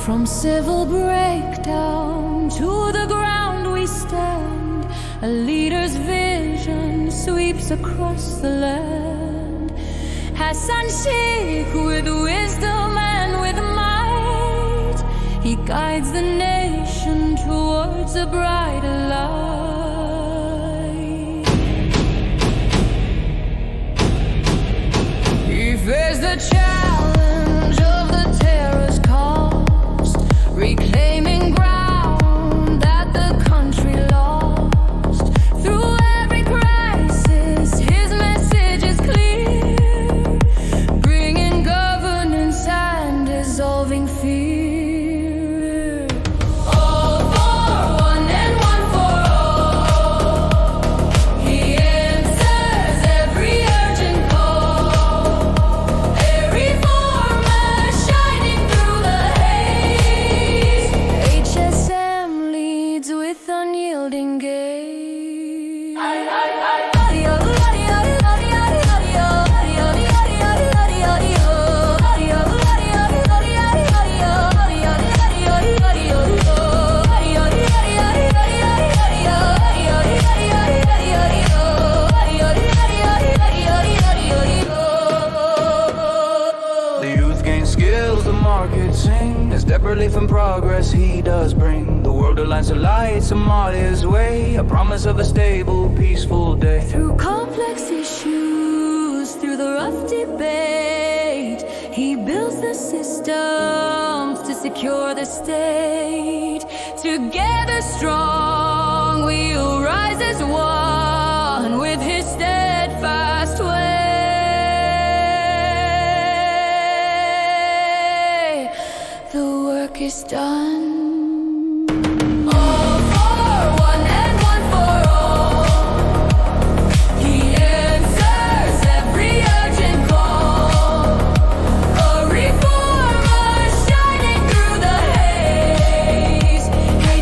From civil breakdown to the ground we stand. A leader's vision sweeps across the land. H.S.M with wisdom and with might, he guides the nation towards a brighter light. He faced the challenge of the terror's cost, reclaiming ground that the country lost. Through every crisis, his message is clear, bringing governance and dissolving fear. All for one and one for all, he answers every urgent call. A reformer shining through the haze. H.S.M leads with unyielding gaze. The youth gain skills, the market sing. As step relief and progress he does bring. The world aligns to light, some on his way. A promise of a stable, peaceful day. Through complex issues, through the rough debate, he builds the systems to secure the state. Together strong, we'll rise as one with his steadfast way. The work is done. All for one and one for all, he answers every urgent call. A reformer shining through the haze.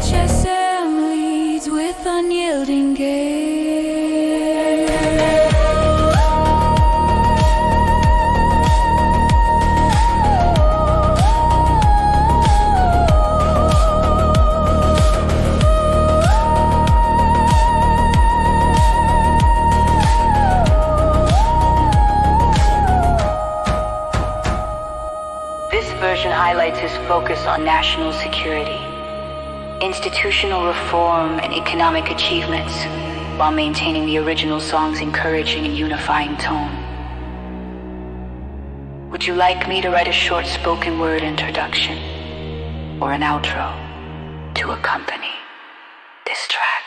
H.S.M leads with unyielding gaze. This version highlights his focus on national security, institutional reform, and economic achievements, while maintaining the original song's encouraging and unifying tone. Would you like me to write a short spoken word introduction or an outro to accompany this track?